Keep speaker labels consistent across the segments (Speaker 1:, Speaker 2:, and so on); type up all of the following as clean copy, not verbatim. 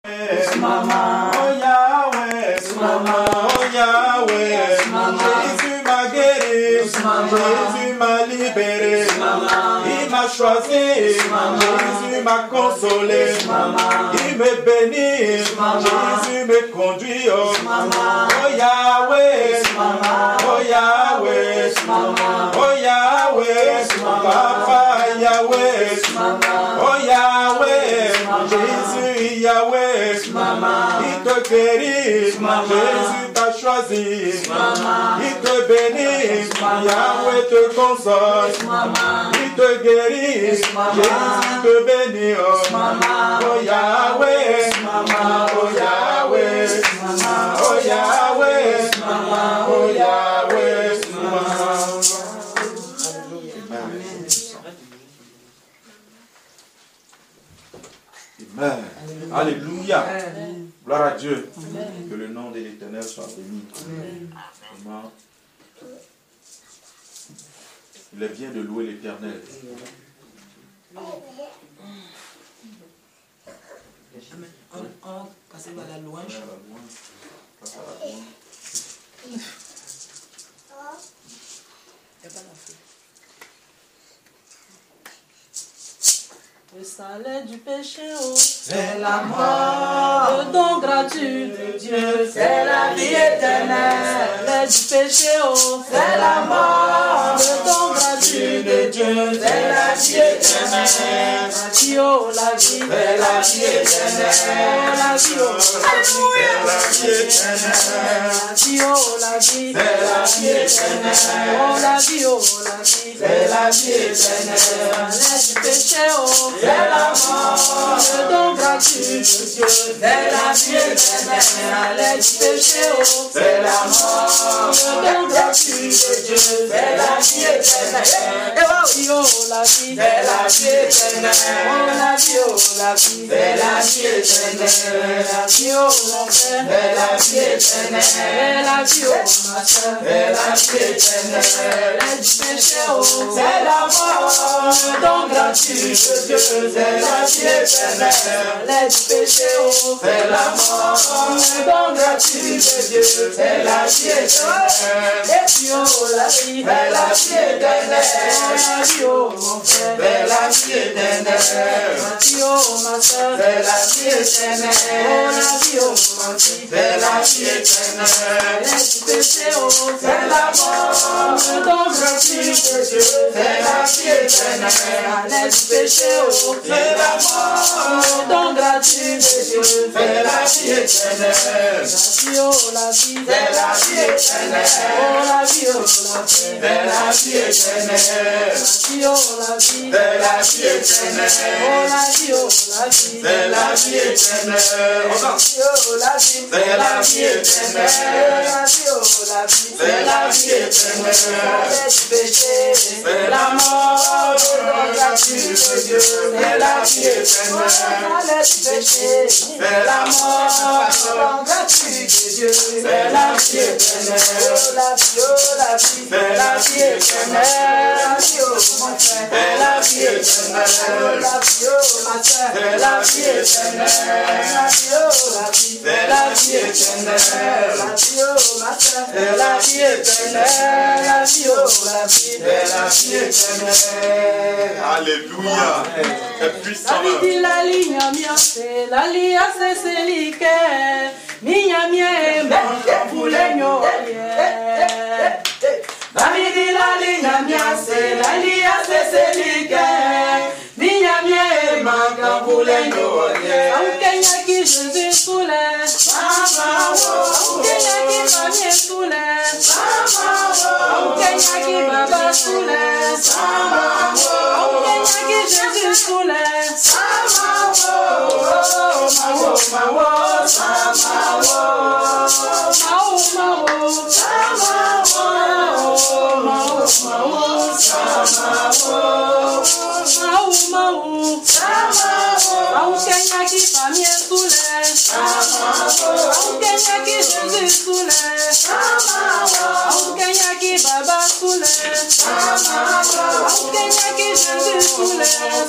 Speaker 1: Mama, oh Yahweh, Mama, oh Yahweh, Jésus m'a guéri, Jésus m'a libéré, il m'a choisi, Jésus m'a consolé, il me bénit, Jésus me conduit, oh Yahweh, oh Yahweh, oh Yahweh, Papa Yahweh, oh Yahweh, Jésus Yahweh, il te guérit, Jésus t'a choisi, il te bénit, Yahweh te console, il te guérit, Jésus te bénit, oh Yahweh, oh Yahweh, oh Yahweh, oh Yahweh. Amen. Alléluia. Gloire à Dieu. Que le nom de l'Éternel soit béni. Amen. Il est bien de louer l'Éternel.
Speaker 2: On va passer à la louange.
Speaker 3: Le salaire du péché, oh,
Speaker 2: c'est la mort.
Speaker 3: Le don gratuit de Dieu,
Speaker 2: c'est la vie éternelle.
Speaker 3: Le salaire du péché, oh,
Speaker 2: c'est la mort.
Speaker 3: Le don gratuit de Dieu,
Speaker 2: c'est la vie éternelle.
Speaker 3: La vie, oh, la vie,
Speaker 2: c'est la vie éternelle.
Speaker 3: La vie, oh,
Speaker 2: la vie éternelle.
Speaker 3: La vie, oh, la vie,
Speaker 2: c'est la vie éternelle.
Speaker 3: Oh, la vie, oh, la vie,
Speaker 2: c'est la vie éternelle.
Speaker 3: Le salaire du péché, oh,
Speaker 2: c'est la mort.
Speaker 3: Le don gratuit de Dieu,
Speaker 2: c'est la vie éternelle.
Speaker 3: Salaire du péché, oh,
Speaker 2: c'est la mort.
Speaker 3: Le don gratuit de Dieu,
Speaker 2: c'est la vie éternelle.
Speaker 3: La vie, oh, la vie,
Speaker 2: c'est la vie éternelle.
Speaker 3: Oh, la vie, oh, la vie,
Speaker 2: c'est la vie éternelle.
Speaker 3: La vie, oh, mon frère,
Speaker 2: c'est la vie éternelle.
Speaker 3: La vie, oh, ma soeur,
Speaker 2: c'est la vie éternelle.
Speaker 3: Salaire du péché, oh,
Speaker 2: c'est la mort.
Speaker 3: Le don gratuit de Dieu,
Speaker 2: c'est la vie éternelle.
Speaker 3: Salaire du péché, oh,
Speaker 2: c'est la mort.
Speaker 3: Le don gratuit de Dieu,
Speaker 2: c'est la vie éternelle.
Speaker 3: Et puis, oh, la vie,
Speaker 2: c'est la vie éternelle.
Speaker 3: La vie, oh, mon frère,
Speaker 2: c'est la vie éternelle.
Speaker 3: La vie, oh, ma soeur,
Speaker 2: c'est la vie éternelle.
Speaker 3: Oh, la vie, oh, ma fille,
Speaker 2: c'est la vie éternelle.
Speaker 3: Salaire du péché, oh,
Speaker 2: c'est la mort.
Speaker 3: Le don gratuit de Dieu,
Speaker 2: c'est la vie éternelle.
Speaker 3: Salaire du péché, oh,
Speaker 2: c'est la mort.
Speaker 3: Le don gratuit de Dieu,
Speaker 2: c'est la vie éternelle.
Speaker 3: La vie, oh, la vie,
Speaker 2: c'est la vie éternelle.
Speaker 3: Oh, la vie, oh, la vie,
Speaker 2: c'est la vie éternelle.
Speaker 3: La vie, oh, la vie,
Speaker 2: c'est la vie éternelle.
Speaker 3: Oh, la vie, oh, la vie,
Speaker 2: c'est la vie éternelle.
Speaker 3: La vie, oh, la vie,
Speaker 2: c'est la vie éternelle.
Speaker 3: La vie, oh, la vie,
Speaker 2: c'est la vie éternelle.
Speaker 3: Salaire du péché,
Speaker 2: c'est la mort.
Speaker 3: Le don gratuit de Dieu,
Speaker 2: c'est la vie éternelle.
Speaker 3: Salaire du péché,
Speaker 2: c'est la mort.
Speaker 3: Le don gratuit de Dieu,
Speaker 2: c'est la vie éternelle.
Speaker 3: Oh, la vie, oh, la vie,
Speaker 2: c'est la vie éternelle.
Speaker 3: La vie, oh, mon frère,
Speaker 2: c'est la vie éternelle.
Speaker 3: La vie, oh, ma soeur,
Speaker 2: c'est la vie éternelle.
Speaker 3: La vie, oh, la vie,
Speaker 2: c'est la vie éternelle.
Speaker 3: La vie, oh, ma soeur,
Speaker 2: c'est la vie éternelle.
Speaker 3: La vie, oh, la vie,
Speaker 2: c'est la vie éternelle.
Speaker 1: Alléluia. C'est puissant.
Speaker 3: La vie dit la ligne mia, c'est la lia c'est lique, minha mie, mais pour les La vie dit la ligne mia, c'est la lia c'est lique, minha mie, manque pour les Kenya qui Jésus soulève, Kenya qui famille soulève, Kenya qui baba soulève, Kenya qui Jésus soulève, Kenya qui famille soulève, Kenya qui Jésus soulève, Kenya qui baba soulève, Kenya qui Jésus soulève,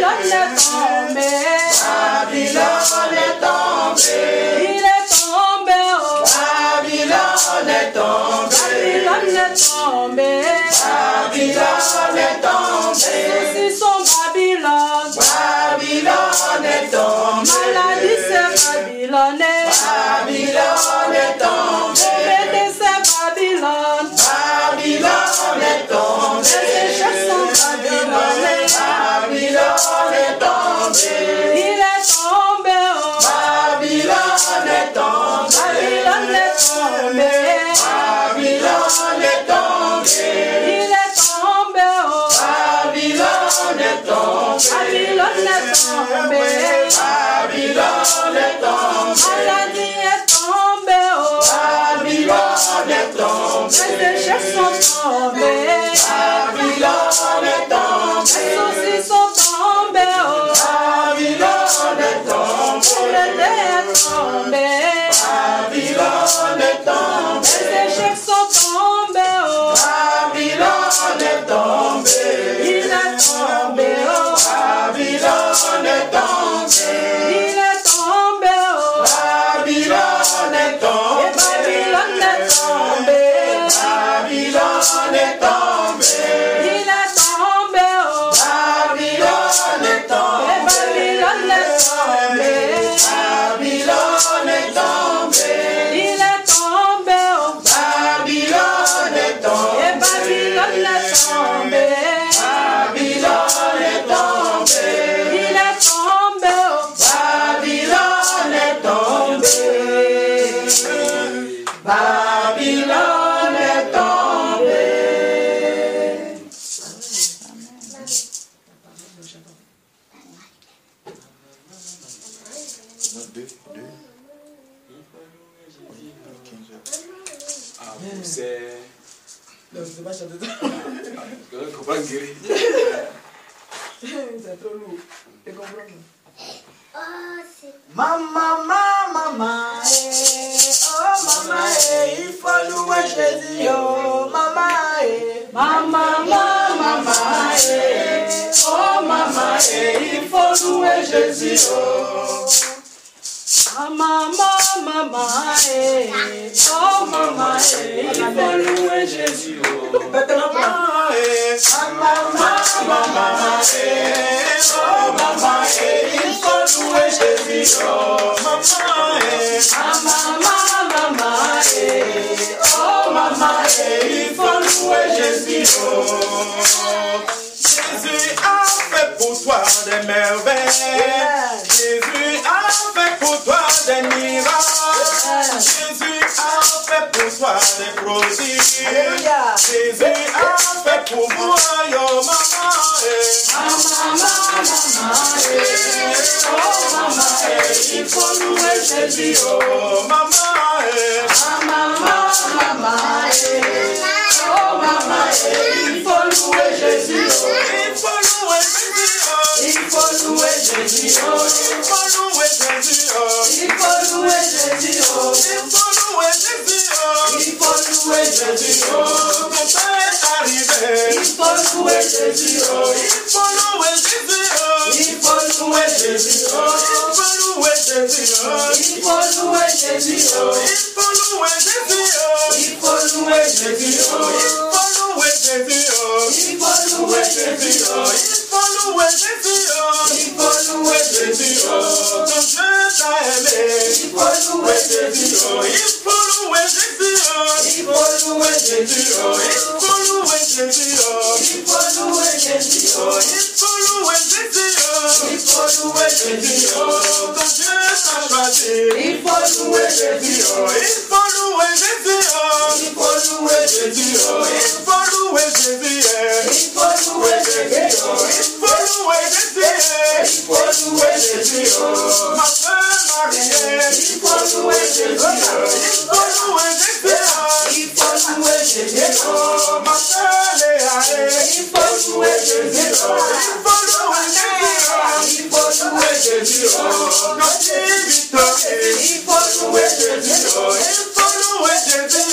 Speaker 3: Babylone est tombé.
Speaker 2: Babylone est tombé.
Speaker 3: Il est tombé, oh.
Speaker 2: Babylone est tombé.
Speaker 3: Babylone est tombé.
Speaker 2: Babylone est tombé.
Speaker 3: Soucis sont Babylone.
Speaker 2: Babylone est tombé.
Speaker 3: Maladie c'est Babylone.
Speaker 2: Babylone est tombé.
Speaker 3: Pauvreté c'est Babylone.
Speaker 2: Babylone est tombé.
Speaker 3: Les échecs sont Babylone.
Speaker 2: Babylone est tombé.
Speaker 3: Il est tombé, oh.
Speaker 2: Babylone est tombé.
Speaker 3: Babylone est tombé.
Speaker 2: Babylone est tombé.
Speaker 3: Il est tombé, oh.
Speaker 2: Babylone est tombé.
Speaker 3: Babylone est tombé.
Speaker 2: Babylone est tombé.
Speaker 3: Maladie est tombée, oh.
Speaker 2: Babylone est tombé.
Speaker 3: Les échecs sont tombés.
Speaker 2: Babylone est tombé.
Speaker 3: Les soucis sont tombés, oh.
Speaker 2: Babylone est tombé.
Speaker 3: Pauvreté est tombée.
Speaker 2: Babylone est tombé.
Speaker 3: Les échecs sont tombés, oh.
Speaker 2: Babylone est tombé.
Speaker 3: Il est tombé, oh.
Speaker 2: Babylone est tombé.
Speaker 3: Il est tombé, oh.
Speaker 2: Babylone est tombé.
Speaker 3: Et Babylone est tombé.
Speaker 2: Babylone est tombé.
Speaker 3: Il est tombé, oh.
Speaker 2: Babylone est tombé.
Speaker 3: Et Babylone est tombé.
Speaker 2: Babylone est tombé.
Speaker 3: Il est tombé, oh.
Speaker 2: Babylone est tombé.
Speaker 3: Et Babylone est tombé.
Speaker 2: Babylone est tombé.
Speaker 3: Il est tombé, oh.
Speaker 2: Babylone est tombé. Babylone est tombé.
Speaker 1: C'est...
Speaker 2: Non, je ne sais pas chanter ça.
Speaker 1: Comprends guérir.
Speaker 2: C'est trop lourd. Tu comprends?
Speaker 4: Maman, maman, oh maman, il faut louer Jésus, oh maman,
Speaker 3: Maman, maman,
Speaker 2: Oh maman, il faut louer Jésus. Oh
Speaker 3: maman, maman, oh maman,
Speaker 2: il faut louer Jésus. Oh
Speaker 4: Maman,
Speaker 2: maman, oh maman, il faut louer Jésus. Oh maman, oh maman, il faut louer Jésus. Oh
Speaker 1: Jésus a fait pour toi des merveilles. Jésus a fait pour toi des miracles. Jésus a fait pour toi des prodiges. Jésus a fait pour moi, yo maman.
Speaker 2: Oh maman, il faut louer Jésus. Oh
Speaker 1: maman.
Speaker 2: Oh maman, il faut louer Jésus.
Speaker 1: Il faut louer Jésus.
Speaker 2: Il faut louer Jésus.
Speaker 1: Il faut louer Jésus.
Speaker 2: Il faut louer Jésus.
Speaker 1: Il faut louer Jésus.
Speaker 2: Il faut louer Jésus.
Speaker 1: Ton temps est arrivé.
Speaker 2: Il faut louer Jésus.
Speaker 1: Il faut louer Jésus.
Speaker 2: Il faut louer Jésus.
Speaker 1: Il faut louer Jésus.
Speaker 2: Il faut louer Jésus.
Speaker 1: Il faut louer Jésus.
Speaker 2: Il faut louer Jésus.
Speaker 1: Il faut louer Jésus.
Speaker 2: Il faut louer Jésus.
Speaker 1: Il faut louer Jésus.
Speaker 2: Il faut louer Jésus.
Speaker 1: Ton Dieu t'a aimé.
Speaker 2: Il faut louer Jésus.
Speaker 1: Il faut louer Jésus.
Speaker 2: Il faut louer Jésus.
Speaker 1: Il faut louer Jésus.
Speaker 2: Il faut louer Jésus.
Speaker 1: Il faut louer Jésus.
Speaker 2: Il faut louer Jésus.
Speaker 1: Ton Dieu t'a choisi.
Speaker 2: Il faut louer Jésus.
Speaker 1: Il faut louer Jésus.
Speaker 2: Il faut louer Jésus.
Speaker 1: Il faut louer Jésus.
Speaker 2: Il faut louer Jésus.
Speaker 1: Il faut louer Jésus.
Speaker 2: Il faut louer Jésus.
Speaker 1: Ma soeur Marie.
Speaker 2: Il faut louer Jésus.
Speaker 1: Il faut louer Jésus.
Speaker 2: Il faut louer Jésus.
Speaker 1: Ma soeur Léa.
Speaker 2: Il faut louer Jésus.
Speaker 1: Il faut louer Jésus.
Speaker 2: Il faut louer Jésus.
Speaker 1: Notre victoire.
Speaker 2: Il faut louer Jésus.
Speaker 1: Il faut louer Jésus.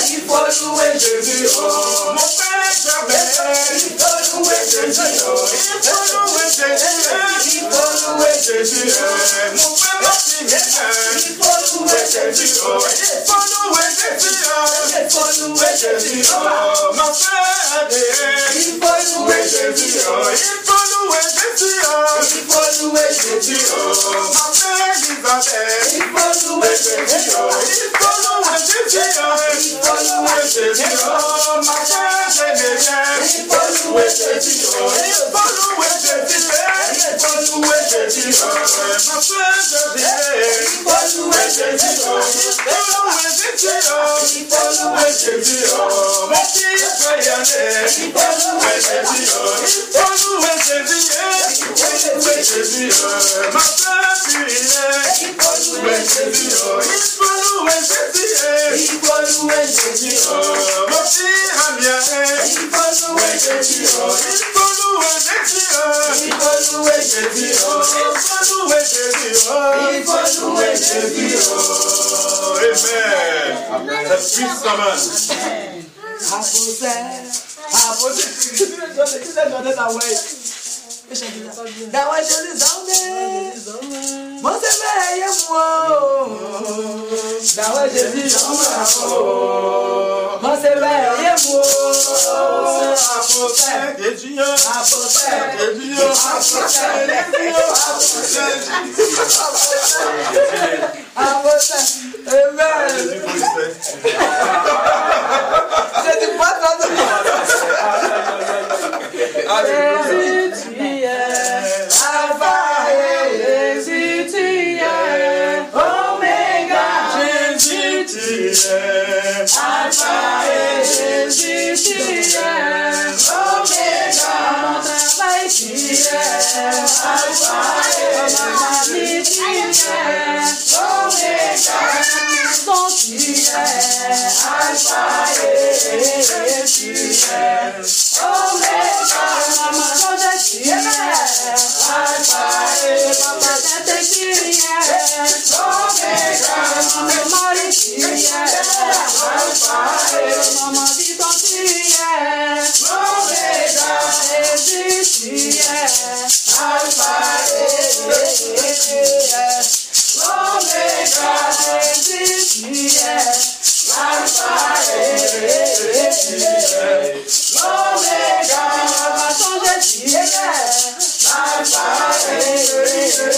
Speaker 2: Il faut louer Jésus.
Speaker 1: Mon Père Jabez.
Speaker 2: Il faut louer Jésus.
Speaker 1: Il faut louer Jésus. Jésus. Mon frère Martin vient. Il faut louer Jésus. Il faut louer Jésus. Il faut louer Jésus. Ma frère Adrien. Il faut louer Jésus. Il faut louer Jésus. Il faut louer Jésus. Ma frère Elisabeth. Il faut louer Jésus. Il faut louer Jésus. Il faut louer Jésus. Ma frère Geneviève. Il faut louer Jésus. Il faut louer Jésus. Il faut louer Jésus. Ma frère Geneviève. Il faut louer Jésus. Il faut louer Jésus. Il faut louer Jésus. Mon fils Brianet. Il faut louer Jésus. Il faut louer Jésus. Il faut louer Jésus. Ma frère Purinet. Il faut louer Jésus. Il faut louer Jésus. Il faut louer Jésus. Mon fils Amien. Il faut louer Jésus. Il faut louer Jésus. Il faut louer Jésus. Il faut louer Jésus. Il faut louer Jésus. Amen. C'est puissamment.
Speaker 4: Dawa Jésus Zambé, mon sommeil est moi. Dawa Jésus Zambé, mon sommeil est moi.
Speaker 1: Apôtre de Dieu, apôtre de Dieu,
Speaker 4: apôtre, amen. C'est du patron de moi.
Speaker 3: Jésus, tu es Alpha et Jésus, tu es Oméga.
Speaker 1: Jésus, tu es
Speaker 3: Alpha et Jésus, tu es Oméga. Mon travail, tu es Alpha et ma famille, tu es Oméga. Maison, tu es Alpha et tu es Oméga. Maman, je suis Alpha et papa, tu es Oméga. Maman, Marie, tu es Alpha et maman, Viton, tu es Oméga. Jésus, tu es Alpha et Oméga. Jésus, tu es Alpha et Oméga. Maman, je suis Alpha et Oméga.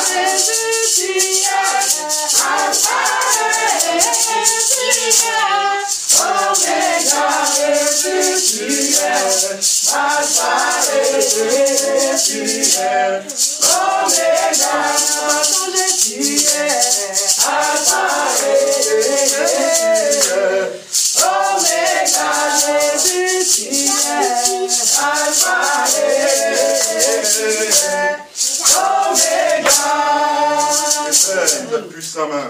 Speaker 3: Jésus, tu es Alpha et Oméga. Jésus, tu es Alpha et Oméga. Maman, je suis Alpha et Oméga. Jésus, tu es Alpha et Oméga.
Speaker 1: c'est puissamment.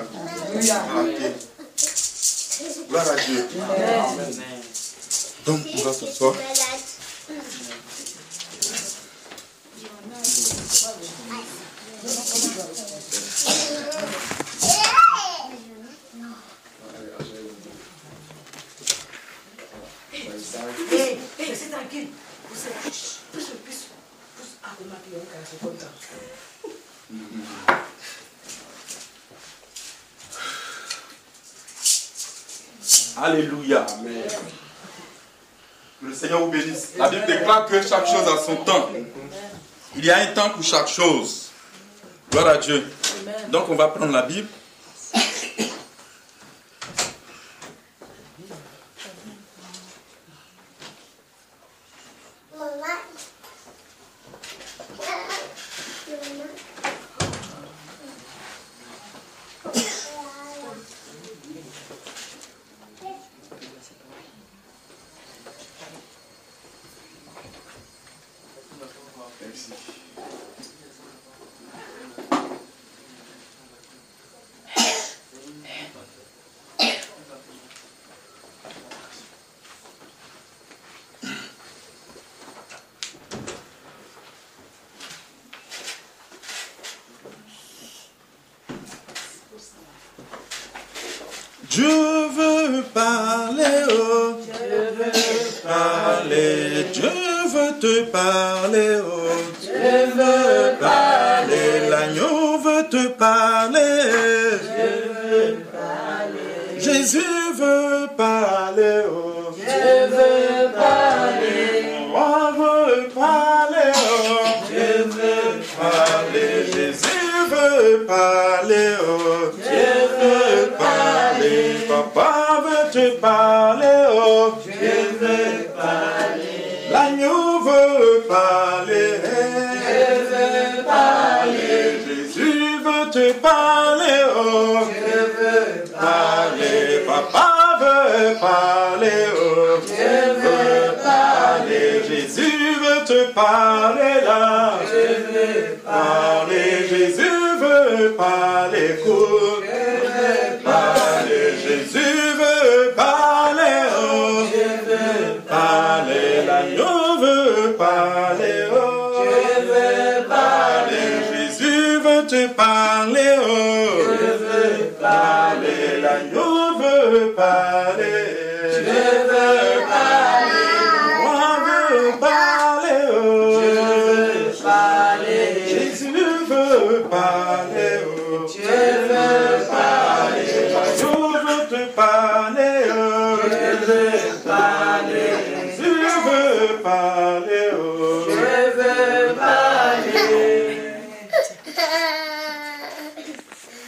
Speaker 1: Gloire à Dieu. Donc, on va s'asseoir.
Speaker 4: C'est tranquille. Pousse. Ah, comment tu es content.
Speaker 1: Alléluia. Amen. Que le Seigneur vous bénisse. La Bible déclare que chaque chose a son temps. Il y a un temps pour chaque chose. Gloire à Dieu. Donc on va prendre la Bible. Je veux parler, oh, je veux parler. parler, Dieu veut te parler, oh. Dieu veut parler, l'agneau veut te parler. Dieu veut parler. Jésus veut parler, oh. Dieu veut parler. Roi veut parler, oh. Dieu veut parler. Jésus veut parler, oh. Dieu veut parler. Papa veut te parler, oh. Dieu veut parler. L'agneau veut parler. Dieu veut parler. Jésus veut te parler, oh. Dieu veut parler. Papa veut parler, oh. Dieu veut parler. Jésus veut te parler là. Dieu veut parler. Jésus veut parler. Écoute. Dieu veut parler. Jésus veut parler, oh. Dieu veut parler. L'agneau veut parler, oh. Dieu veut parler. Jésus veut te parler, oh. Dieu veut parler. L'agneau veut parler. Dieu veut parler. Roi veut parler, oh. Dieu veut parler. Jésus veut parler, oh. Dieu veut parler. L'agneau veut te parler, oh. Dieu veut parler. Jésus veut parler, oh. Dieu veut parler.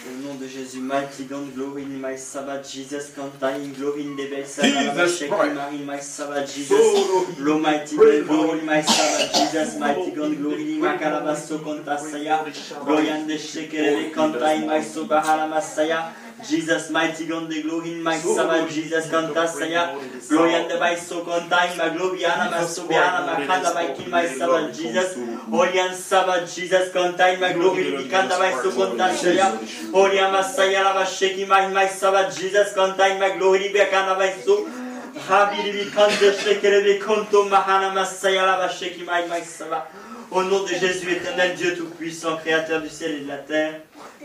Speaker 5: Au nom de Jésus, mighty God, glory in my Sabbath, Jesus, contain glory in the best in my Sabbath, Jesus, Lord mighty God, glory in my Sabbath, Jesus, mighty God, glory in my Calabasso, Contasaya, glory and the Shekere, contain my Sobahara Masaya. Jesus, mighty God, the glory in my Sabbath, Jesus, Contasaya, glory and the my so contain my glory, Anna, my Sobiana, my Kanda, my Sabbath, Jesus, Holy and Sabbath, Jesus, contain my glory, Kanda, my so Contasaya, Holy and Messiah, my shaking my Sabbath, Jesus, contain my glory, Bekana, my so. Rabbi, Kanda, Shekere, Konto, Mahana, Messiah, my shaking my Sabbath. Au nom de Jésus, éternel Dieu Tout-Puissant, Créateur du ciel et de la terre,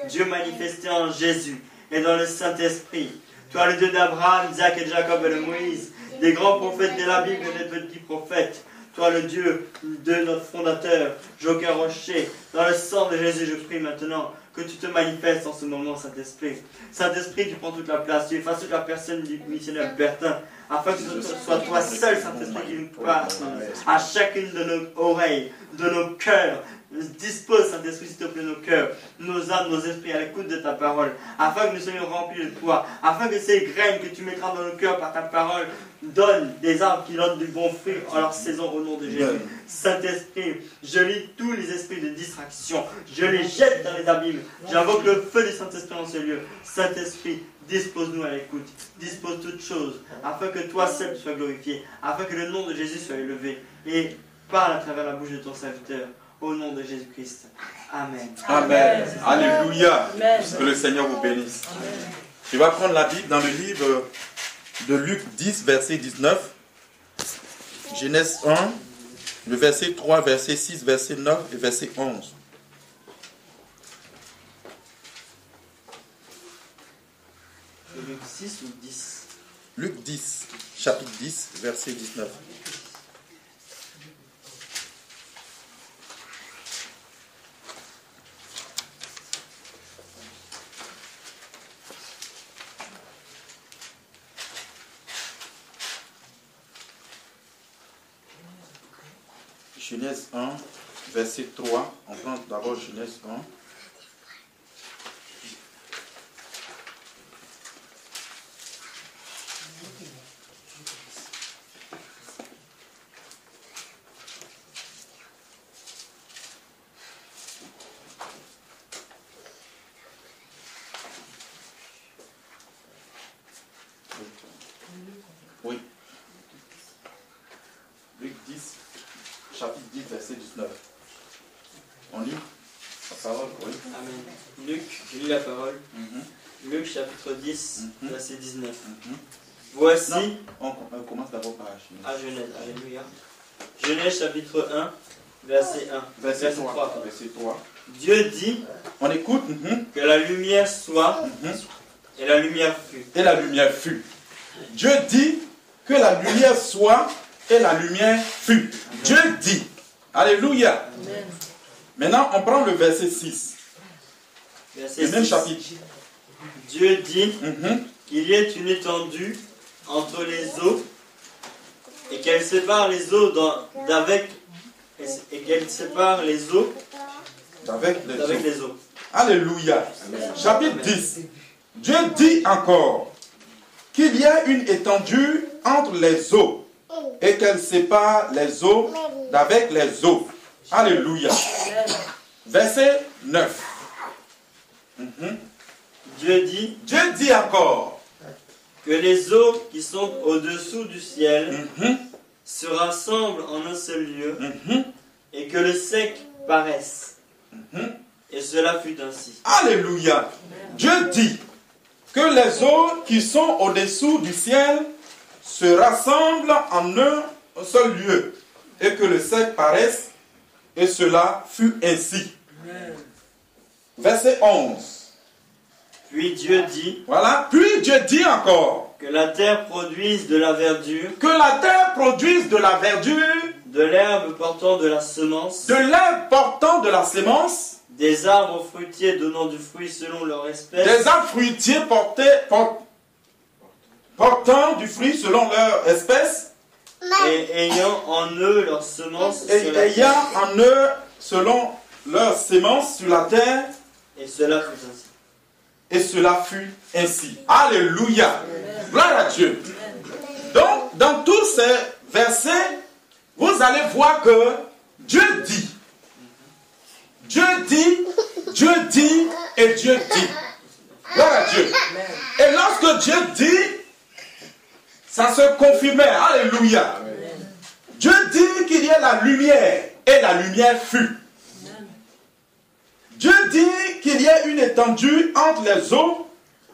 Speaker 5: Dieu manifesté en Jésus et dans le Saint-Esprit. Toi, le Dieu d'Abraham, Isaac et Jacob et de Moïse, des grands prophètes de la Bible et des petits prophètes. Toi, le Dieu de notre fondateur, Joker Rocher. Dans le sang de Jésus, je prie maintenant que tu te manifestes en ce moment, Saint-Esprit. Saint-Esprit, tu prends toute la place, tu effaces toute la personne du missionnaire Bertin, afin que ce soit toi seul, Saint-Esprit, qui nous parle à chacune de nos oreilles, de nos cœurs. Dispose, Saint-Esprit, s'il te plaît, nos cœurs, nos âmes, nos esprits à l'écoute de ta parole, afin que nous soyons remplis de toi, afin que ces graines que tu mettras dans nos cœurs par ta parole donnent des arbres qui donnent du bon fruit en leur saison au nom de Jésus. Saint-Esprit, je lis tous les esprits de distraction, je les jette dans les abîmes, j'invoque le feu du Saint-Esprit en ce lieu. Saint-Esprit, dispose-nous à l'écoute, dispose toutes choses, afin que toi seul sois glorifié, afin que le nom de Jésus soit élevé, et parle à travers la bouche de ton serviteur. Au nom de Jésus-Christ. Amen.
Speaker 1: Amen. Alléluia.
Speaker 3: Amen.
Speaker 1: Que le Seigneur vous bénisse. Je vais prendre la Bible dans le livre de Luc 10, verset 19. Genèse 1, le verset 3, verset 6, verset 9 et verset 11.
Speaker 5: Luc 6 ou 10?
Speaker 1: Luc 10, chapitre 10, verset 19. Genèse 1, verset 3. On prend d'abord Genèse 1. Oui. Luc 10, chapitre 10, verset 19. On lit la parole, oui.
Speaker 5: Amen. Luc, je lis la parole. Luc, chapitre 10, verset 19. Voici.
Speaker 1: Non, on commence d'abord par Genèse.
Speaker 5: À Genèse, alléluia. Genèse, chapitre 1, verset 1.
Speaker 1: Verset 3. Verset 3.
Speaker 5: Dieu dit
Speaker 1: On écoute.
Speaker 5: que la lumière soit, et la lumière fut.
Speaker 1: Et la lumière fut. Dieu dit que la lumière soit, et la lumière fut. Dieu dit. Alléluia.
Speaker 3: Amen.
Speaker 1: Maintenant, on prend le verset 6.
Speaker 5: Verset
Speaker 1: Le même
Speaker 5: 6.
Speaker 1: chapitre.
Speaker 5: Dieu dit
Speaker 1: Mhm.
Speaker 5: qu'il y ait une étendue entre les eaux et qu'elle sépare les eaux et qu'elle sépare les eaux
Speaker 1: Avec
Speaker 5: d'avec les eaux.
Speaker 1: Alléluia. Chapitre 10. Dieu dit encore qu'il y a une étendue entre les eaux et qu'elle sépare les eaux d'avec les eaux. Alléluia. Verset 9. Mhm.
Speaker 5: Dieu dit
Speaker 1: Dieu dit encore.
Speaker 5: que les eaux qui sont au-dessous du ciel
Speaker 1: Mhm.
Speaker 5: se rassemblent en un seul lieu
Speaker 1: Mhm.
Speaker 5: et que le sec paraisse.
Speaker 1: Mhm.
Speaker 5: Et cela fut ainsi.
Speaker 1: Alléluia. Dieu dit que les eaux qui sont au-dessous du ciel se rassemblent en un seul lieu et que le sec paraisse, et cela fut ainsi. Verset 11.
Speaker 5: Puis Dieu dit
Speaker 1: Voilà. Puis Dieu dit encore
Speaker 5: que la terre produise de la verdure,
Speaker 1: que la terre produise de la verdure,
Speaker 5: de l'herbe portant de la semence,
Speaker 1: de l'herbe portant de la sémence,
Speaker 5: des arbres fruitiers donnant du fruit selon leur espèce,
Speaker 1: des arbres fruitiers portant du fruit selon leur espèce,
Speaker 5: et ayant en eux leur semence
Speaker 1: et
Speaker 5: sur la
Speaker 1: ayant
Speaker 5: terre.
Speaker 1: en eux selon leur sémence sur la terre,
Speaker 5: Et cela fut ainsi.
Speaker 1: et cela fut ainsi. Alléluia. Gloire à Dieu. Donc, dans tous ces versets, vous allez voir que Dieu dit. Dieu dit, Dieu dit et Dieu dit. Gloire à Dieu. Et lorsque Dieu dit, ça se confirmait. Alléluia. Dieu dit qu'il y ait la lumière et la lumière fut. Dieu dit qu'il y ait une étendue entre les eaux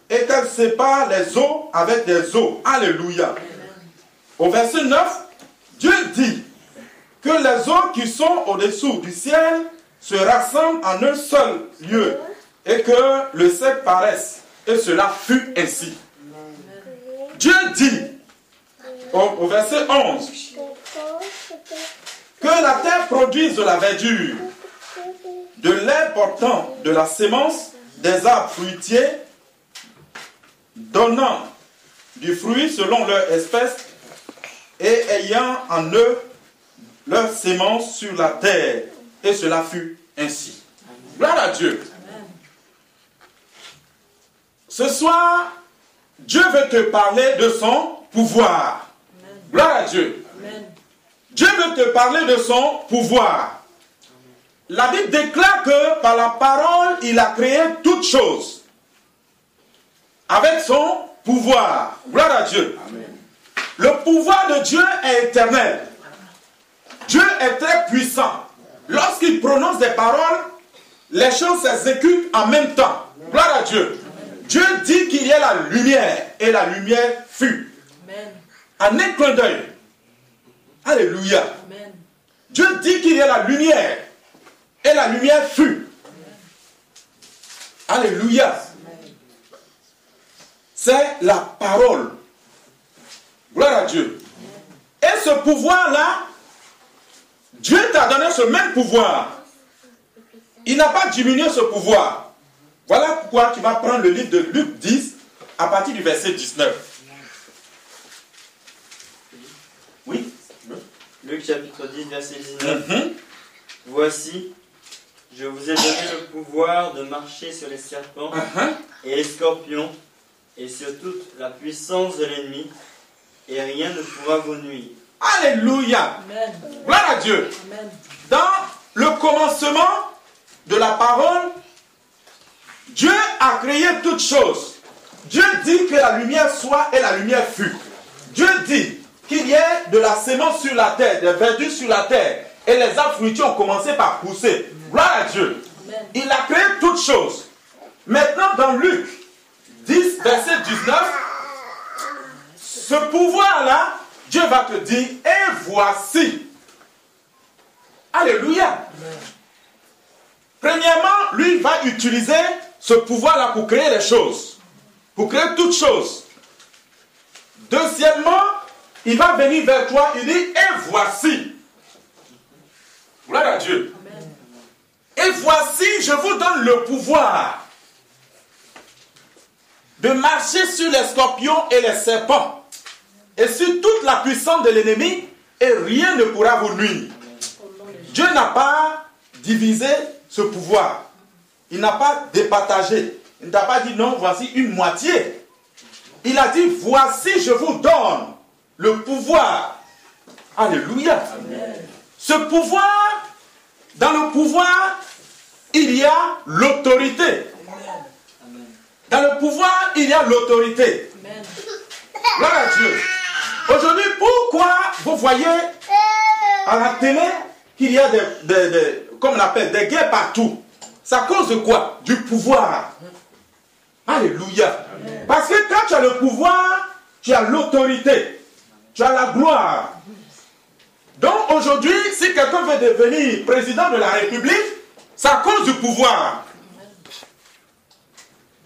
Speaker 1: et qu'elle sépare les eaux avec les eaux. Alléluia. Au verset 9, Dieu dit que les eaux qui sont au-dessous du ciel se rassemblent en un seul lieu et que le sec paraisse. Et cela fut ainsi. Dieu dit, au verset 11, que la terre produise de la verdure, de l'herbe portant de la sémence, des arbres fruitiers, donnant du fruit selon leur espèce, et ayant en eux leur sémence sur la terre. Et cela fut ainsi. Gloire à Dieu. Ce soir, Dieu veut te parler de son pouvoir. Gloire à Dieu. Dieu veut te parler de son pouvoir. La Bible déclare que par la parole, il a créé toutes choses. Avec son pouvoir. Gloire à Dieu. Le pouvoir de Dieu est éternel. Dieu est très puissant. Lorsqu'il prononce des paroles, les choses s'exécutent en même temps. Gloire à Dieu. Dieu dit qu'il y a la lumière et la lumière fut. En un clin d'œil. Alléluia. Dieu dit qu'il y a la lumière et la lumière fut. Alléluia. C'est la parole. Gloire à Dieu. Et ce pouvoir-là, Dieu t'a donné ce même pouvoir. Il n'a pas diminué ce pouvoir. Voilà pourquoi tu vas prendre le livre de Luc 10 à partir du verset 19. Oui.
Speaker 5: Luc chapitre 10, verset 19. Voici, je vous ai donné le pouvoir de marcher sur les serpents et les scorpions et sur toute la puissance de l'ennemi, et rien ne pourra vous nuire.
Speaker 1: Alléluia.
Speaker 3: Amen.
Speaker 1: Gloire à Dieu.
Speaker 3: Amen.
Speaker 1: Dans le commencement de la parole, Dieu a créé toutes choses. Dieu dit que la lumière soit et la lumière fut. Dieu dit qu'il y ait de la sémence sur la terre, des verdures sur la terre, et les arbres fruitiers ont commencé par pousser. Gloire à Dieu.
Speaker 3: Amen.
Speaker 1: Il a créé toutes choses. Maintenant, dans Luc 10, verset 19, ce pouvoir-là, Dieu va te dire, et voici. Alléluia. Premièrement, lui va utiliser ce pouvoir-là pour créer les choses. Pour créer toutes choses. Deuxièmement, il va venir vers toi, il dit, et voici. Gloire à Dieu.
Speaker 3: Amen.
Speaker 1: Et voici, je vous donne le pouvoir de marcher sur les scorpions et les serpents, et sur toute la puissance de l'ennemi, et rien ne pourra vous nuire. Dieu n'a pas divisé ce pouvoir. Il n'a pas départagé. Il n'a pas dit non, voici une moitié. Il a dit, voici, je vous donne le pouvoir. Alléluia. Amen. Ce pouvoir, dans le pouvoir, il y a l'autorité. Dans le pouvoir, il y a l'autorité. Gloire à Dieu. Aujourd'hui, pourquoi vous voyez à la télé qu'il y a comme on appelle, des guerres partout? C'est à cause de quoi? Du pouvoir. Alléluia. Amen. Parce que quand tu as le pouvoir, tu as l'autorité. Tu as la gloire. Donc aujourd'hui, si quelqu'un veut devenir président de la République, c'est à cause du pouvoir.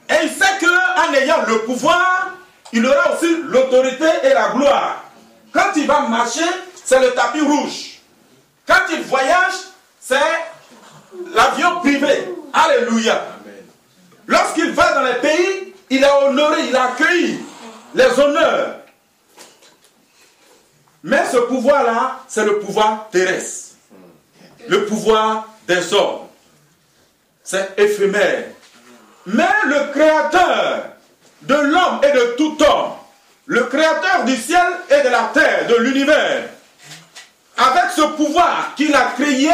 Speaker 1: Et il sait qu'en ayant le pouvoir, il aura aussi l'autorité et la gloire. Quand il va marcher, c'est le tapis rouge. Quand il voyage, c'est l'avion privé. Alléluia. Lorsqu'il va dans les pays, il est honoré, il a accueilli les honneurs. Mais ce pouvoir-là, c'est le pouvoir terrestre. Le pouvoir des hommes. C'est éphémère. Mais le créateur de l'homme et de tout homme, le créateur du ciel et de la terre, de l'univers, avec ce pouvoir qu'il a créé,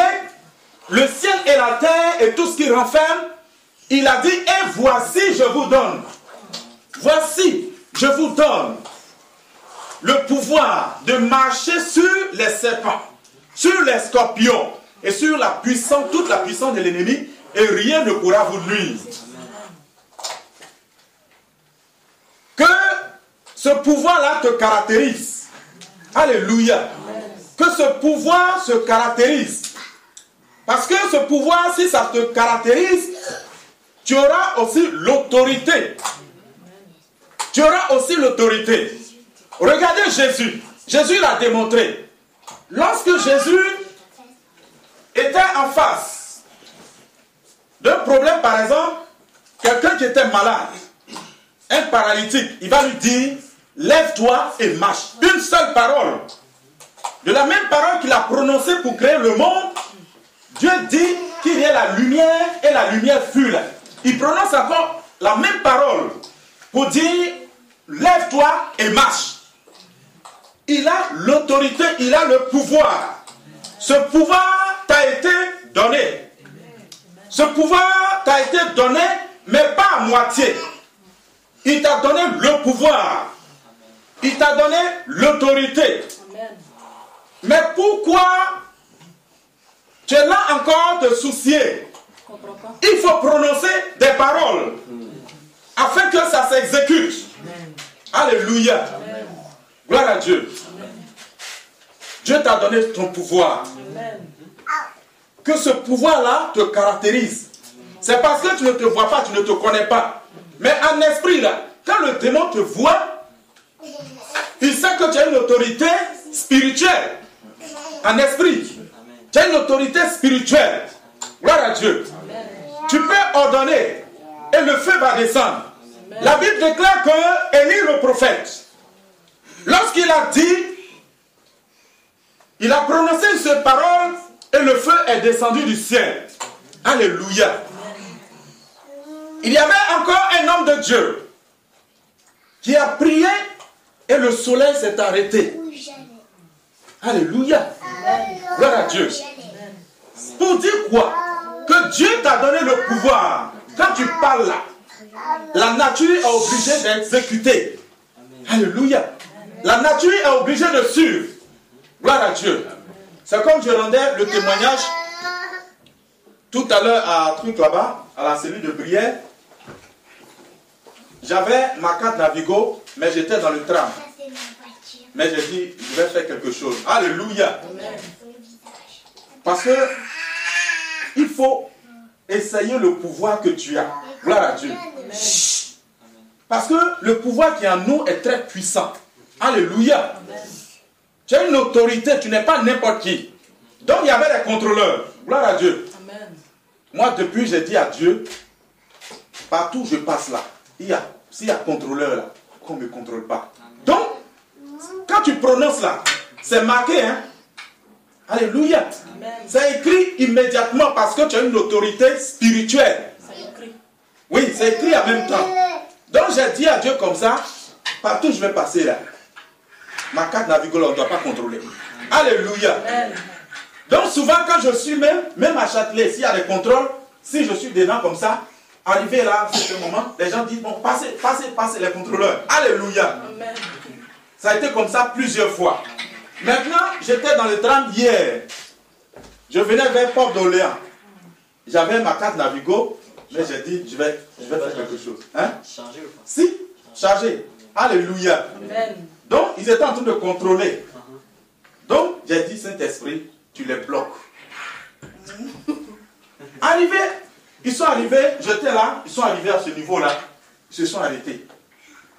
Speaker 1: le ciel et la terre et tout ce qui renferme, il a dit, et voici, je vous donne. Voici, je vous donne le pouvoir de marcher sur les serpents, sur les scorpions et sur la puissance, toute la puissance de l'ennemi, et rien ne pourra vous nuire. Que ce pouvoir-là te caractérise. Alléluia. Que ce pouvoir se caractérise. Parce que ce pouvoir, si ça te caractérise, tu auras aussi l'autorité. Tu auras aussi l'autorité. Regardez Jésus. Jésus l'a démontré. Lorsque Jésus était en face d'un problème, par exemple, quelqu'un qui était malade, un paralytique, il va lui dire, lève-toi et marche. Une seule parole. De la même parole qu'il a prononcée pour créer le monde, Dieu dit qu'il y a la lumière et la lumière fut là. Il prononce encore la même parole pour dire, lève-toi et marche. Il a l'autorité, il a le pouvoir. Ce pouvoir t'a été donné. Ce pouvoir t'a été donné, mais pas à moitié. Il t'a donné le pouvoir. Il t'a donné l'autorité. Mais pourquoi tu es là encore te soucier? Il faut prononcer des paroles afin que ça s'exécute. Alléluia. Gloire à Dieu. Dieu t'a donné ton pouvoir. Que ce pouvoir-là te caractérise. C'est parce que tu ne te vois pas, tu ne te connais pas. Mais en esprit, là, quand le démon te voit, il sait que tu as une autorité spirituelle. En esprit. Tu as une autorité spirituelle. Gloire à Dieu. Tu peux ordonner et le feu va descendre. La Bible déclare que Élie le prophète, lorsqu'il a dit, il a prononcé cette parole et le feu est descendu du ciel. Alléluia. Il y avait encore un homme de Dieu qui a prié et le soleil s'est arrêté. Alléluia. Gloire à Dieu. Pour dire quoi? Que Dieu t'a donné le pouvoir. Quand tu parles là, la nature est obligée d'exécuter. Alléluia. La nature est obligée de suivre. Gloire à Dieu. C'est comme je rendais le témoignage tout à l'heure à un truc là-bas, à la cellule de Brière. J'avais ma carte Navigo, mais j'étais dans le tram. Mais j'ai dit, je vais faire quelque chose. Alléluia. Parce que il faut essayer le pouvoir que tu as. Gloire à Dieu. Parce que le pouvoir qui est en nous est très puissant. Alléluia. Tu as une autorité, tu n'es pas n'importe qui. Donc il y avait des contrôleurs. Gloire à Dieu.
Speaker 3: Amen.
Speaker 1: Moi, depuis, j'ai dit à Dieu, partout où je passe là, s'il y a contrôleur là, qu'on ne me contrôle pas. Donc, quand tu prononces là, c'est marqué, hein? Alléluia. C'est écrit immédiatement parce que tu as une autorité spirituelle.
Speaker 3: C'est écrit.
Speaker 1: Oui, c'est écrit en même temps. Donc j'ai dit à Dieu comme ça, partout où je vais passer là, ma carte Navigo, on ne doit pas contrôler. Alléluia.
Speaker 3: Amen.
Speaker 1: Donc souvent quand je suis même à Châtelet, s'il y a des contrôles, si je suis dedans comme ça, arrivé là, à ce moment, les gens disent, bon, passez les contrôleurs. Alléluia.
Speaker 3: Amen.
Speaker 1: Ça a été comme ça plusieurs fois. Maintenant, j'étais dans le tram hier. Je venais vers Port d'Orléans. J'avais ma carte Navigo, mais j'ai dit, je vais faire quelque chose. Hein?
Speaker 5: Changer ou pas?
Speaker 1: Si, chargé. Alléluia.
Speaker 3: Amen.
Speaker 1: Donc, ils étaient en train de contrôler. Donc, j'ai dit, Saint-Esprit, tu les bloques. Arrivé, ils sont arrivés, j'étais là, ils sont arrivés à ce niveau-là, ils se sont arrêtés.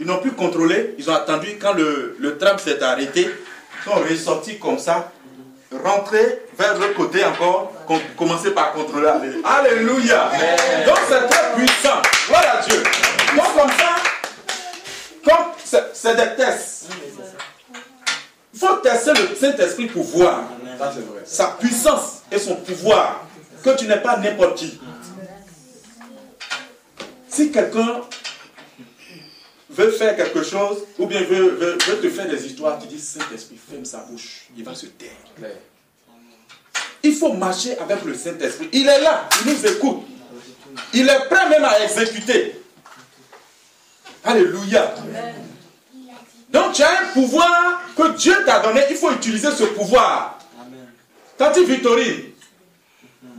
Speaker 1: Ils n'ont plus contrôlé, ils ont attendu quand le tram s'est arrêté, ils sont ressortis comme ça, rentrés vers le côté encore, commencer par contrôler. Alléluia. Donc c'est très puissant. Voilà Dieu. Donc comme ça, comme c'est des tests. Il faut tester le Saint-Esprit pour voir sa puissance et son pouvoir, que tu n'es pas n'importe qui. Si quelqu'un veut faire quelque chose, ou bien veut te faire des histoires, tu dis Saint-Esprit, ferme sa bouche, il va se taire. Il faut marcher avec le Saint-Esprit. Il est là, il nous écoute. Il est prêt même à exécuter. Alléluia. Donc tu as un pouvoir que Dieu t'a donné, il faut utiliser ce pouvoir. Quand tu Victorine,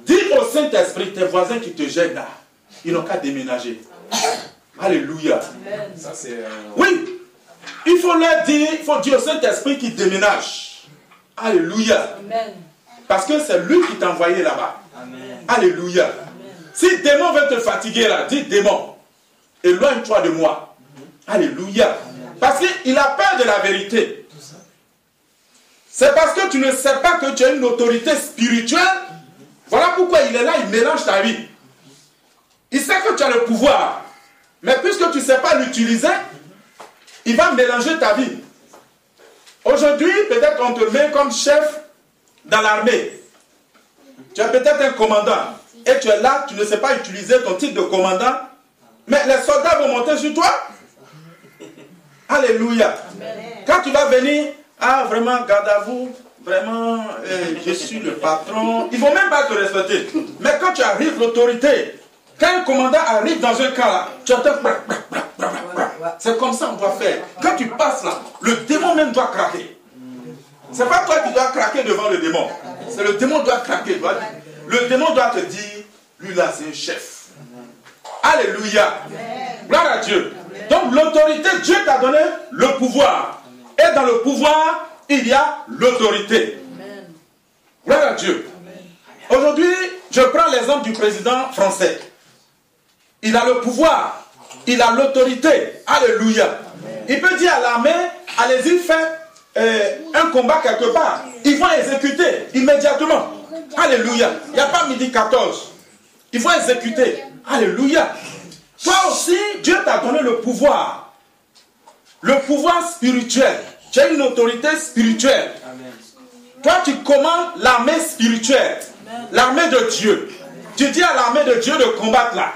Speaker 1: dis au Saint-Esprit, tes voisins qui te gênent là, ils n'ont qu'à déménager. Alléluia.
Speaker 4: Ça, c'est,
Speaker 1: oui, il faut leur dire, il faut dire au Saint-Esprit qu'il déménage. Alléluia.
Speaker 3: Amen.
Speaker 1: Parce que c'est lui qui t'a envoyé là-bas.
Speaker 5: Amen.
Speaker 1: Alléluia. Amen. Si démon veut te fatiguer là, dis démon, éloigne-toi de moi. Alléluia. Amen. Parce qu'il a peur de la vérité. C'est parce que tu ne sais pas que tu as une autorité spirituelle. Voilà pourquoi il est là, il mélange ta vie. Il sait que tu as le pouvoir. Mais puisque tu ne sais pas l'utiliser, il va mélanger ta vie. Aujourd'hui, peut-être on te met comme chef dans l'armée. Tu es peut-être un commandant. Et tu es là, tu ne sais pas utiliser ton titre de commandant. Mais les soldats vont monter sur toi. Alléluia. Amen. Quand tu vas venir, ah vraiment, garde à vous, vraiment, je suis le patron. Ils ne vont même pas te respecter. Mais quand tu arrives, l'autorité, quand un commandant arrive dans un cas là, tu entends. C'est comme ça qu'on doit faire. Quand tu passes là, le démon même doit craquer. C'est pas toi qui dois craquer devant le démon. C'est le démon qui doit craquer. Le démon doit te dire, lui là c'est un chef. Alléluia. Gloire à Dieu. Donc l'autorité, Dieu t'a donné le pouvoir. Et dans le pouvoir, il y a l'autorité. Gloire à Dieu. Aujourd'hui, je prends l'exemple du président français. Il a le pouvoir. Il a l'autorité. Alléluia. Il peut dire à l'armée, allez-y, faites un combat quelque part. Ils vont exécuter immédiatement. Alléluia. Il n'y a pas midi 14. Ils vont exécuter. Alléluia. Toi aussi, Dieu t'a donné le pouvoir. Le pouvoir spirituel. Tu as une autorité spirituelle. Amen. Toi, tu commandes l'armée spirituelle. L'armée de Dieu. Tu dis à l'armée de Dieu de combattre là.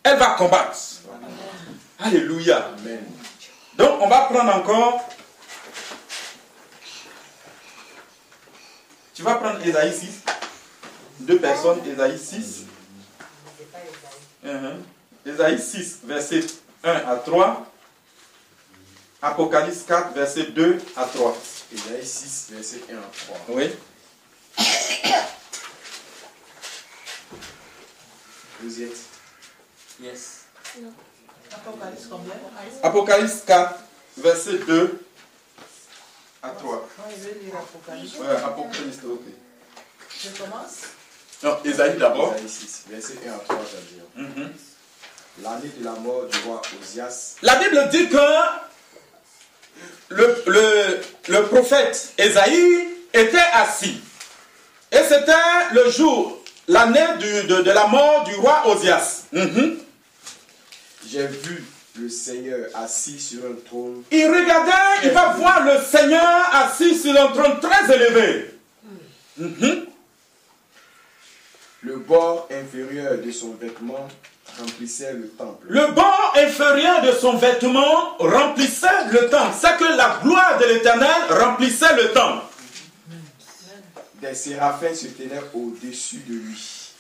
Speaker 1: Elle va combattre. Amen. Alléluia. Amen. Donc, on va prendre encore. Tu vas prendre Ésaïe 6. Deux personnes, Ésaïe 6. Ésaïe 6, verset 1 à 3. Apocalypse 4, verset 2 à 3.
Speaker 4: Ésaïe 6, verset 1 à 3.
Speaker 1: Oui.
Speaker 4: Vous y êtes?
Speaker 5: Yes.
Speaker 3: Apocalypse combien?
Speaker 1: Apocalypse 4, verset 2 à 3.
Speaker 3: Moi, je vais lire Apocalypse.
Speaker 1: Ouais, Apocalypse, ok.
Speaker 3: Je commence.
Speaker 1: Non, Ésaïe d'abord.
Speaker 4: Ésaïe 6, verset 1 à 3, c'est-à-dire. L'année de la mort du roi Osias.
Speaker 1: La Bible dit que le prophète Ésaïe était assis. Et c'était le jour, l'année de la mort du roi Osias.
Speaker 2: J'ai vu le Seigneur assis sur un trône.
Speaker 1: Il regardait, il va voir le Seigneur assis sur un trône très élevé.
Speaker 2: Le bord inférieur de son vêtement remplissait le temple.
Speaker 1: Le bord inférieur de son vêtement remplissait le temple. C'est que la gloire de l'Éternel remplissait le temple.
Speaker 2: Des séraphins se tenaient au-dessus de lui.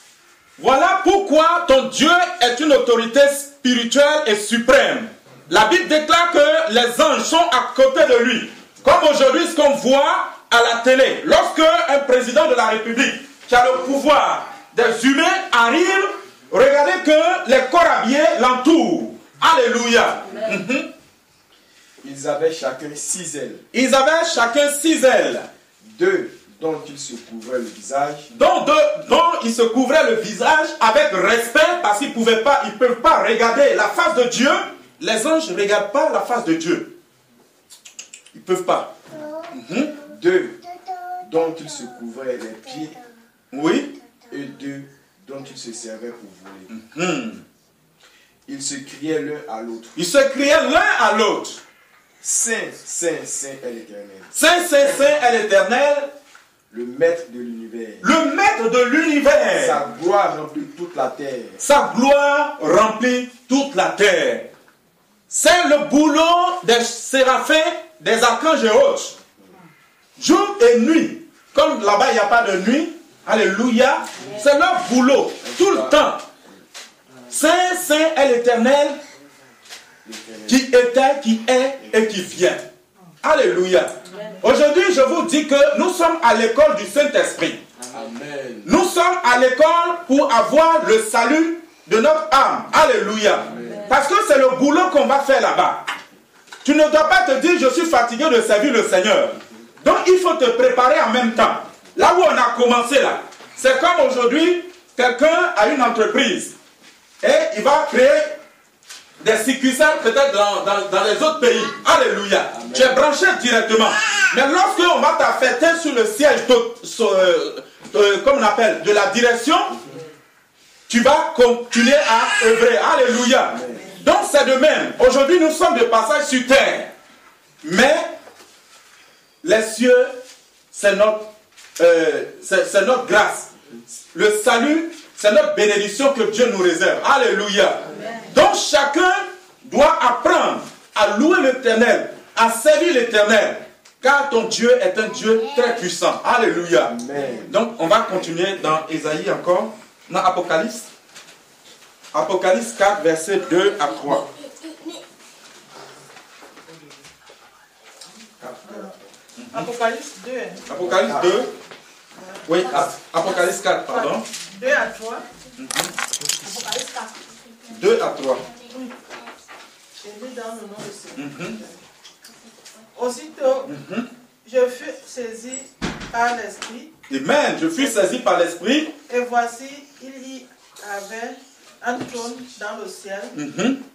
Speaker 1: Voilà pourquoi ton Dieu est une autorité spirituelle et suprême. La Bible déclare que les anges sont à côté de lui. Comme aujourd'hui, ce qu'on voit à la télé. Lorsque un président de la République qui a le pouvoir des humains arrive, regardez que les corps habillés l'entourent. Alléluia.
Speaker 2: Ils avaient chacun 6 ailes.
Speaker 1: Ils avaient chacun 6 ailes.
Speaker 2: 2 dont ils se couvraient le visage.
Speaker 1: Dont ils se couvraient le visage avec respect parce qu'ils ne peuvent pas regarder la face de Dieu. Les anges ne regardent pas la face de Dieu. Ils ne peuvent pas.
Speaker 2: 2 dont ils se couvraient les pieds.
Speaker 1: Oui.
Speaker 2: Et 2 dont ils se servaient pour voler. Ils se criaient l'un à l'autre.
Speaker 1: Ils se criaient l'un à l'autre.
Speaker 2: Saint, Saint, Saint est l'Éternel.
Speaker 1: Saint, Saint, Saint est l'Éternel.
Speaker 2: Le maître de l'univers.
Speaker 1: Le maître de l'univers.
Speaker 2: Sa gloire remplit toute la terre.
Speaker 1: Sa gloire remplit toute la terre. C'est le boulot des séraphins, des archanges et autres. Jour et nuit. Comme là-bas, il n'y a pas de nuit. Alléluia. C'est leur boulot. Tout le temps. Saint, Saint est l'Éternel qui était, qui est et qui vient. Alléluia. Aujourd'hui, je vous dis que nous sommes à l'école du Saint-Esprit.
Speaker 2: Amen.
Speaker 1: Nous sommes à l'école pour avoir le salut de notre âme. Alléluia. Amen. Parce que c'est le boulot qu'on va faire là-bas. Tu ne dois pas te dire, je suis fatigué de servir le Seigneur. Donc, il faut te préparer en même temps. Là où on a commencé là, c'est comme aujourd'hui, quelqu'un a une entreprise et il va créer des succursales peut-être dans les autres pays. Alléluia. Amen. Tu es branché directement. Mais lorsque on va t'affecter sur le siège comme on appelle, de la direction, tu vas continuer à œuvrer. Alléluia. Amen. Donc c'est de même. Aujourd'hui nous sommes de passage sur terre. Mais les cieux, c'est notre grâce. Le salut, c'est notre bénédiction que Dieu nous réserve. Alléluia. Amen. Donc chacun doit apprendre à louer l'Éternel, à servir l'Éternel, car ton Dieu est un Dieu très puissant. Alléluia. Amen. Donc on va continuer dans Ésaïe encore, dans Apocalypse. Apocalypse 4, versets 2 à 3.
Speaker 3: Apocalypse 2.
Speaker 1: Apocalypse 2. Oui, Apocalypse 4, pardon.
Speaker 3: 2 à 3.
Speaker 6: Apocalypse 4.
Speaker 1: 2 à 3.
Speaker 3: Oui. J'ai mis dans le nom de Seigneur. Aussitôt, je fus saisi par l'Esprit.
Speaker 1: Amen. Je fus saisi par l'Esprit.
Speaker 3: Et voici, il y avait un trône dans le ciel.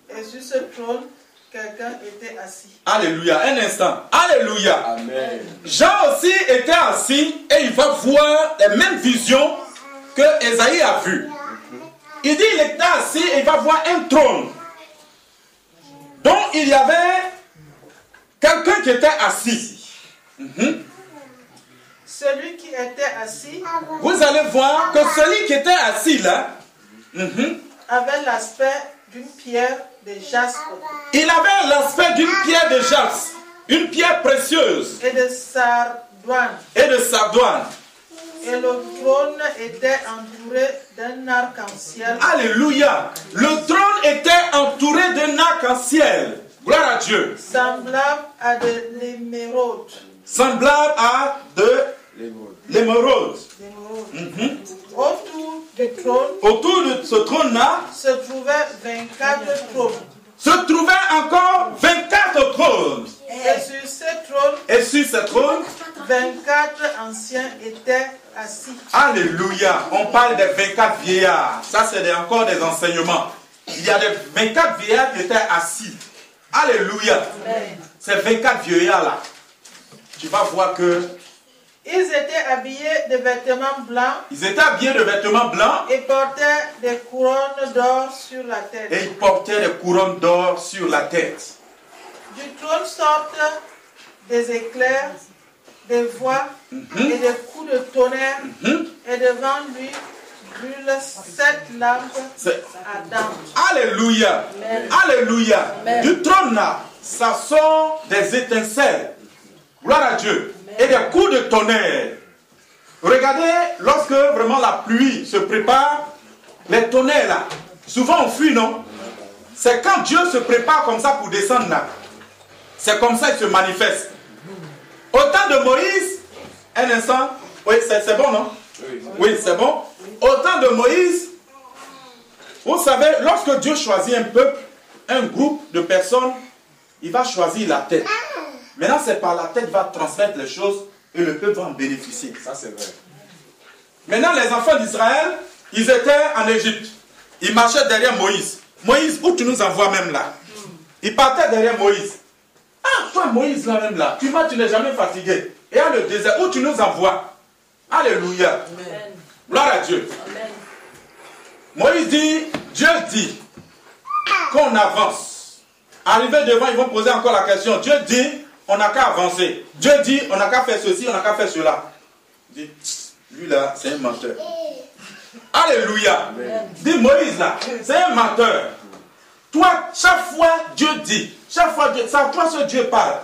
Speaker 3: Et sur ce trône, quelqu'un était assis.
Speaker 1: Alléluia. Un instant. Alléluia.
Speaker 2: Amen.
Speaker 1: Jean aussi était assis et il va voir les mêmes visions que Ésaïe a vues. Il dit il était assis et il va voir un trône. Donc il y avait quelqu'un qui était assis.
Speaker 3: Celui qui était assis,
Speaker 1: vous allez voir que celui qui était assis là,
Speaker 3: avait l'aspect d'une pierre de jaspe.
Speaker 1: Il avait l'aspect d'une pierre de jaspe, une pierre précieuse.
Speaker 3: Et de sardoine.
Speaker 1: Et de sardoine.
Speaker 3: Et le trône était entouré d'un arc-en-ciel.
Speaker 1: Alléluia. Le trône était entouré d'un arc-en-ciel. Gloire à Dieu.
Speaker 3: Semblable à de l'émeraude.
Speaker 1: Semblable à de l'émeraude. Autour de ce trône-là
Speaker 3: se trouvaient 24 trônes.
Speaker 1: Se trouvaient encore 24 trônes.
Speaker 3: Et sur ce trône, 24 anciens étaient assis.
Speaker 1: Alléluia. On parle des 24 vieillards. Ça, c'est encore des enseignements. Il y a des 24 vieillards qui étaient assis. Alléluia. Ces 24 vieillards-là. tu vas voir que
Speaker 3: ils étaient habillés de vêtements blancs.
Speaker 1: Ils étaient habillés de vêtements blancs.
Speaker 3: Et portaient des couronnes d'or sur la tête.
Speaker 1: Et ils portaient des couronnes d'or sur la tête.
Speaker 3: Du trône sortent des éclairs, des voix et des coups de tonnerre. Et devant lui brûlent 7 lampes ardentes.
Speaker 1: Alléluia.
Speaker 3: Amen.
Speaker 1: Alléluia.
Speaker 3: Amen.
Speaker 1: Du trône là, ça sort des étincelles. Gloire à Dieu. Et des coups de tonnerre. Regardez, lorsque vraiment la pluie se prépare, les tonnerres là, souvent on fuit, non? C'est quand Dieu se prépare comme ça pour descendre là. C'est comme ça qu'il se manifeste. Au temps de Moïse, un instant, oui, c'est bon, non? Oui, c'est bon. Au temps de Moïse, vous savez, lorsque Dieu choisit un peuple, un groupe de personnes, il va choisir la tête. Maintenant, c'est par la tête qu'il va transmettre les choses et le peuple va en bénéficier. Ça, c'est vrai. Maintenant, les enfants d'Israël, ils étaient en Égypte. Ils marchaient derrière Moïse. Moïse, où tu nous envoies même là? Ils partaient derrière Moïse. Ah, toi, Moïse, là même là, tu n'es jamais fatigué. Et à le désert, où tu nous envoies? Alléluia.
Speaker 3: Amen.
Speaker 1: Gloire à Dieu.
Speaker 3: Amen.
Speaker 1: Moïse dit, Dieu dit qu'on avance. Arrivé devant, ils vont poser encore la question. Dieu dit, on n'a qu'à avancer. Dieu dit, on n'a qu'à faire ceci, on n'a qu'à faire cela. Il dit, lui là, c'est un menteur. Alléluia. Dit Moïse là, c'est un menteur. Toi, chaque fois Dieu dit, chaque fois Dieu, ça, toi ce Dieu parle.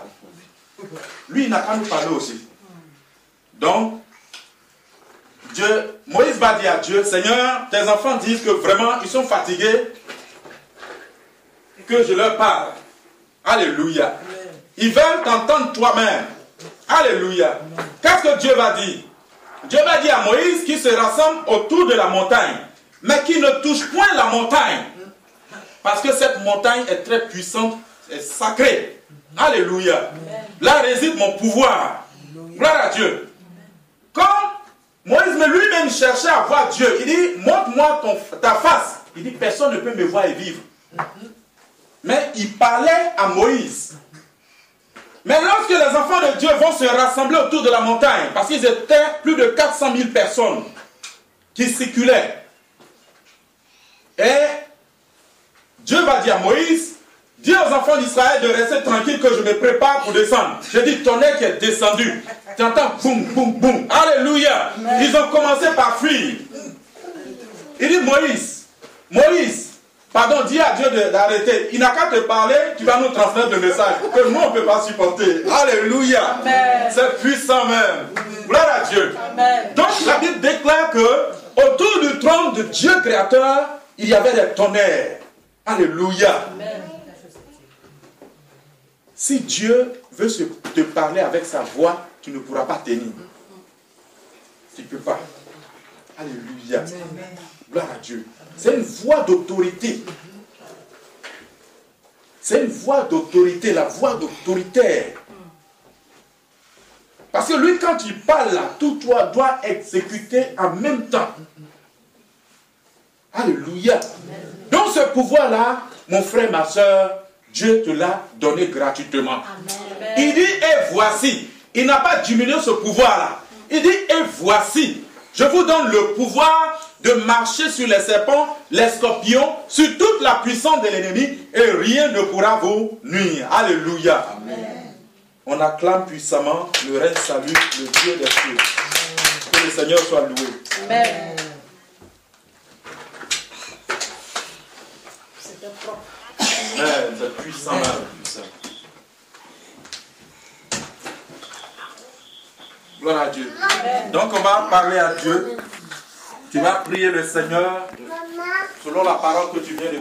Speaker 1: Lui, il n'a qu'à nous parler aussi. Donc, Moïse va dire à Dieu, Seigneur, tes enfants disent que vraiment, ils sont fatigués, que je leur parle. Alléluia. Ils veulent t'entendre toi-même. Alléluia. Qu'est-ce que Dieu va dire? Dieu va dire à Moïse qu'il se rassemble autour de la montagne, mais qu'il ne touche point la montagne. Parce que cette montagne est très puissante et sacrée. Alléluia. Là réside mon pouvoir. Gloire à Dieu. Quand Moïse lui-même cherchait à voir Dieu, il dit, montre-moi ta face. Il dit, personne ne peut me voir et vivre. Mais il parlait à Moïse. Mais lorsque les enfants de Dieu vont se rassembler autour de la montagne, parce qu'ils étaient plus de 400 000 personnes qui circulaient, et Dieu va dire à Moïse, dis aux enfants d'Israël de rester tranquilles que je me prépare pour descendre. Je dis, tonnerre qui est descendu. Tu entends boum, boum, boum. Alléluia. Amen. Ils ont commencé par fuir. Il dit, Moïse, pardon, dis à Dieu d'arrêter. Il n'a qu'à te parler, tu vas nous transmettre le message que nous, on ne peut pas supporter. Alléluia. C'est puissant même. Gloire à Dieu. Amen. Donc, la Bible déclare que autour du trône de Dieu créateur, il y avait des tonnerres. Alléluia. Amen. Si Dieu veut te parler avec sa voix, tu ne pourras pas tenir. Tu ne peux pas. Alléluia. Amen. Gloire à Dieu. C'est une voix d'autorité. C'est une voix d'autorité, la voix d'autoritaire. Parce que lui, quand il parle là, tout toi doit exécuter en même temps. Alléluia. Amen. Donc ce pouvoir-là, mon frère, ma soeur, Dieu te l'a donné gratuitement. Amen. Il dit, et voici. Il n'a pas diminué ce pouvoir-là. Il dit, et voici. Je vous donne le pouvoir de marcher sur les serpents, les scorpions, sur toute la puissance de l'ennemi, et rien ne pourra vous nuire. Alléluia. Amen. On acclame puissamment le reste salut, le Dieu des cieux. Que le Seigneur soit loué. Amen. C'est puissant. Gloire à Dieu. Amen. Donc on va parler à Dieu. Tu vas prier le Seigneur selon la parole que tu viens de